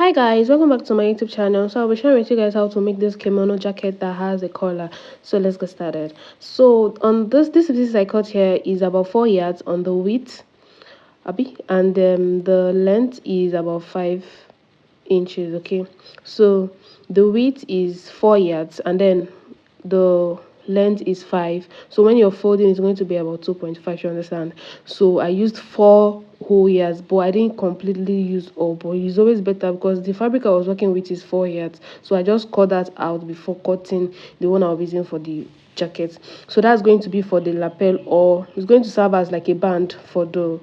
Hi guys, welcome back to my YouTube channel. So I'll be sharing with you guys how to make this kimono jacket that has a collar. So let's get started. So on this piece I cut here is about 4 yards on the width, and the length is about 5 inches. Okay, so the width is 4 yards and then the length is 5. So when you're folding, it's going to be about 2.5. You understand? So I used 4 whole yards, but I didn't completely use all. But it's always better because the fabric I was working with is 4 yards. So I just cut that out before cutting the one I'll be using for the jacket. So that's going to be for the lapel, or it's going to serve as like a band for the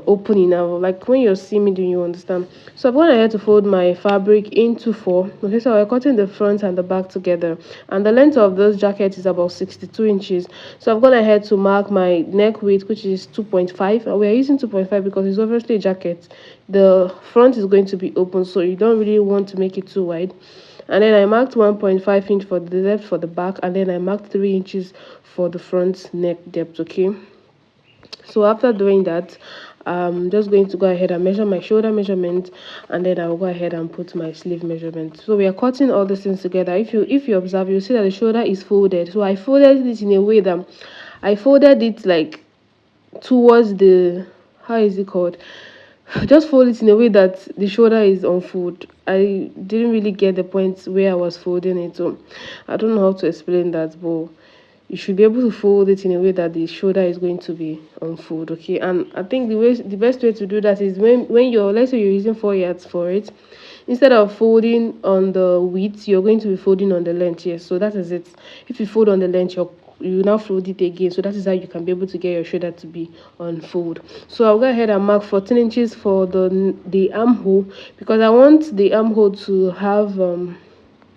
opening. Now, like when you're seeing me doing, you understand. So I've gone ahead to fold my fabric into 4. Okay, so I'm cutting the front and the back together, and the length of this jacket is about 62 inches. So I've gone ahead to mark my neck width, which is 2.5. We are using 2.5 because it's obviously a jacket. The front is going to be open, so you don't really want to make it too wide. And then I marked 1.5 inch for the depth for the back, and then I marked 3 inches for the front neck depth. Okay, so after doing that, I'm just going to go ahead and measure my shoulder measurement, and then I'll go ahead and put my sleeve measurement. So we are cutting all these things together. If you observe, you see that the shoulder is folded. So I folded it in a way that I folded it like towards the, how is it called, just fold it in a way that the shoulder is on fold. I didn't really get the point where I was folding it, so I don't know how to explain that, but you should be able to fold it in a way that the shoulder is going to be on fold. Okay, and I think the best way to do that is when you're, let's say you're using 4 yards for it, instead of folding on the width, you're going to be folding on the length. Yes, so that is it. If you fold on the length, you now fold it again, so that is how you can be able to get your shoulder to be on fold. So I'll go ahead and mark 14 inches for the armhole, because I want the armhole to have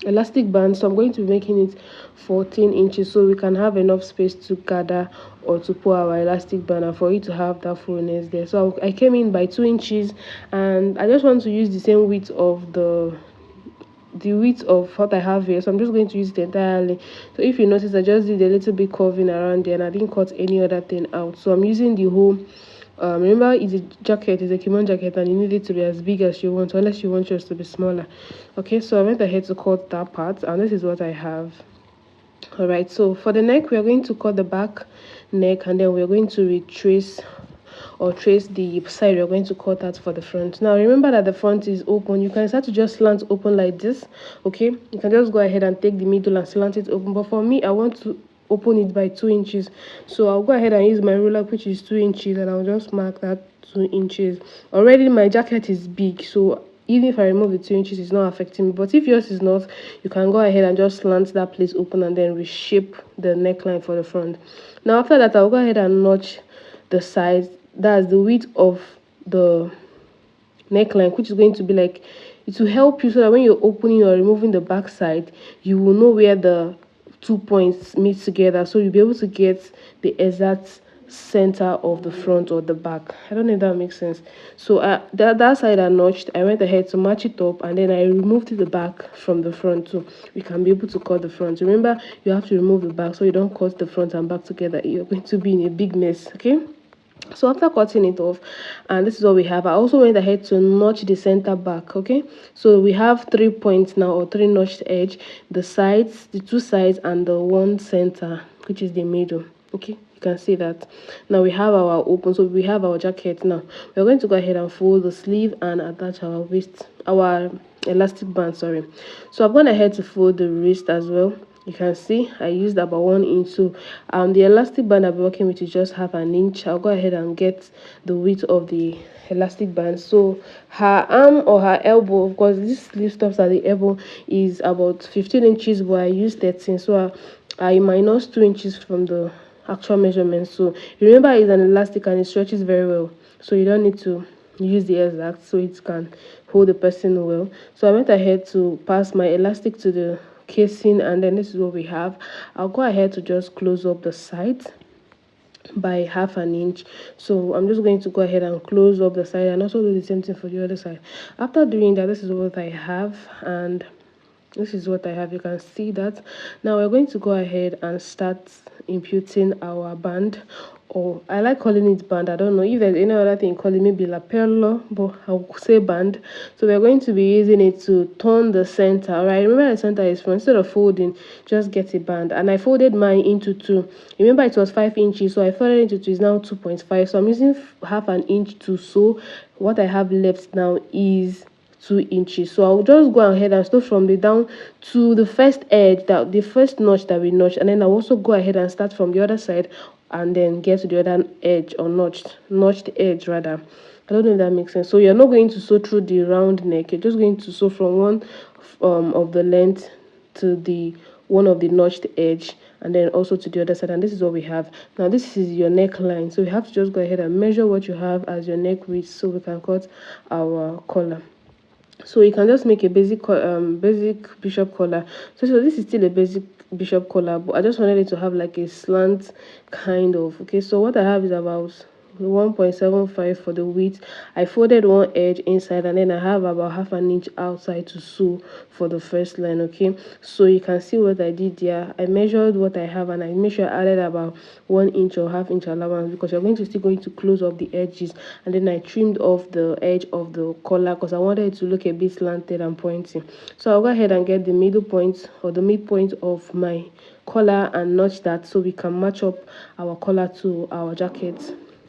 elastic band. So I'm going to be making it 14 inches so we can have enough space to gather or to put our elastic band, and for it to have that fullness there. So I came in by 2 inches, and I just want to use the same width of the width of what I have here, so I'm just going to use it entirely. So if you notice, I just did a little bit curving around there and I didn't cut any other thing out. So I'm using the whole remember, it's a jacket, it's a kimono jacket, and you need it to be as big as you want, unless you want yours to be smaller. Okay, so I went ahead to cut that part, and this is what I have. All right, so for the neck, we are going to cut the back neck, and then we're going to retrace or trace the side we're going to cut out for the front. Now remember that the front is open. You can start to just slant open like this. Okay, you can just go ahead and take the middle and slant it open, but for me, I want to open it by 2 inches. So I'll go ahead and use my ruler, which is 2 inches, and I'll just mark that 2 inches. Already my jacket is big, so even if I remove the 2 inches, it's not affecting me. But if yours is not, you can go ahead and just slant that place open and then reshape the neckline for the front. Now after that, I'll go ahead and notch the sides. That's the width of the neckline, which is going to be like, it will help you so that when you're opening or removing the back side, you will know where the 2 points meet together, so you'll be able to get the exact center of the front or the back. I don't know if that makes sense. So that side I notched, I went ahead to match it up, and then I removed the back from the front, so we can be able to cut the front. Remember, you have to remove the back so you don't cut the front and back together. You're going to be in a big mess. Okay, so after cutting it off, and this is what we have, I also went ahead to notch the center back. Okay, so we have 3 points now, or 3 notched edge, the sides, the 2 sides, and the one center, which is the middle. Okay, you can see that. Now we have our open, so we have our jacket. Now we're going to go ahead and fold the sleeve and attach our waist, our elastic band, sorry. So I've gone ahead to fold the wrist as well. You can see I used about 1 inch. So the elastic band I'll be working with is just half an inch. I'll go ahead and get the width of the elastic band. So her arm or her elbow, because this sleeve stops at the elbow, is about 15 inches, but I used 13. So I minus 2 inches from the actual measurement. So remember, it's an elastic and it stretches very well, so you don't need to use the exact, so it can hold the person well. So I went ahead to pass my elastic to the casing, and then this is what we have. I'll go ahead to just close up the sides by half an inch. So I'm just going to go ahead and close up the side and also do the same thing for the other side. After doing that, this is what I have, and this is what I have. You can see that. Now we're going to go ahead and start imputing our band, or I like calling it band. I don't know if there's any other thing calling maybe lapel, but I'll say band. So we're going to be using it to turn the center. All right, remember the center is from, instead of folding, just get a band. And I folded mine into two. Remember it was 5 inches, so I folded it into two. Is now 2.5. So I'm using half an inch to sew. What I have left now is 2 inches. So I'll just go ahead and start from the down to the first edge, that the first notch that we notched, and then I'll also go ahead and start from the other side and then get to the other edge, or notched edge rather. I don't know if that makes sense. So you're not going to sew through the round neck, you're just going to sew from one of the length to the one of the notched edge, and then also to the other side. And this is what we have now. This is your neckline, so we have to just go ahead and measure what you have as your neck width so we can cut our collar. So you can just make a basic bishop collar. So this is still a basic bishop collar, but I just wanted it to have like a slant kind of. Okay, so what I have is about 1.75 for the width. I folded one edge inside, and then I have about half an inch outside to sew for the first line. Okay, so you can see what I did there. I measured what I have, and I made sure I added about 1 inch or half-inch allowance, because you're still going to close up the edges. And then I trimmed off the edge of the collar because I wanted it to look a bit slanted and pointy. So I'll go ahead and get the middle point, or the midpoint of my collar, and notch that so we can match up our collar to our jacket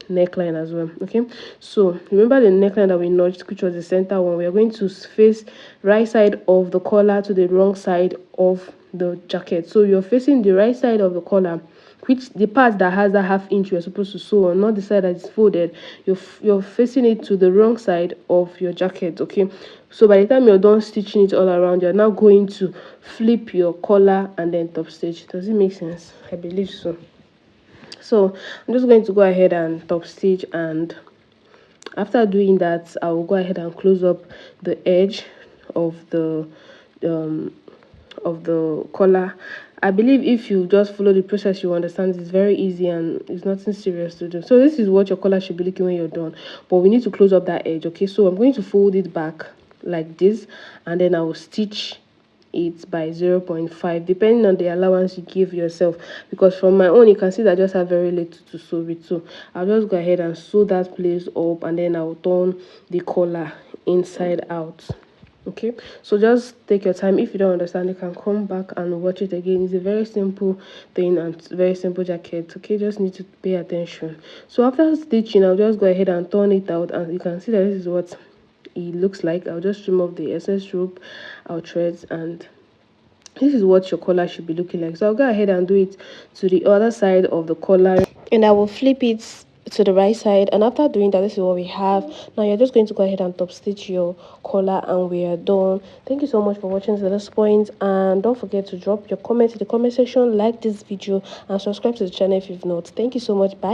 neckline as well. Okay, so remember the neckline that we notched, which was the center one. We are going to face right side of the collar to the wrong side of the jacket. So you're facing the right side of the collar, which the part that has that half-inch you're supposed to sew on, not the side that is folded. You're facing it to the wrong side of your jacket. Okay, so by the time you're done stitching it all around, you're now going to flip your collar and then top stitch. Does it make sense? I believe so. So I'm just going to go ahead and top stitch, and after doing that I will go ahead and close up the edge of the um collar. I believe if you just follow the process, you understand it's very easy and it's nothing serious to do. So this is what your collar should be looking when you're done, but we need to close up that edge. Okay, so I'm going to fold it back like this, and then I will stitch it by 0.5 depending on the allowance you give yourself, because from my own you can see that I just have very little to sew with. So I'll just go ahead and sew that place up, and then I'll turn the collar inside out. Okay, so just take your time. If you don't understand, you can come back and watch it again. It's a very simple thing and very simple jacket. Okay, just need to pay attention. So after stitching, I'll just go ahead and turn it out, and you can see that this is what it looks like. I'll just remove the excess rope, our threads, and this is what your collar should be looking like. So I'll go ahead and do it to the other side of the collar, and I will flip it to the right side. And after doing that, this is what we have. Now you're just going to go ahead and top stitch your collar, and we are done. Thank you so much for watching to this point, and don't forget to drop your comments in the comment section, like this video, and subscribe to the channel if you've not. Thank you so much. Bye.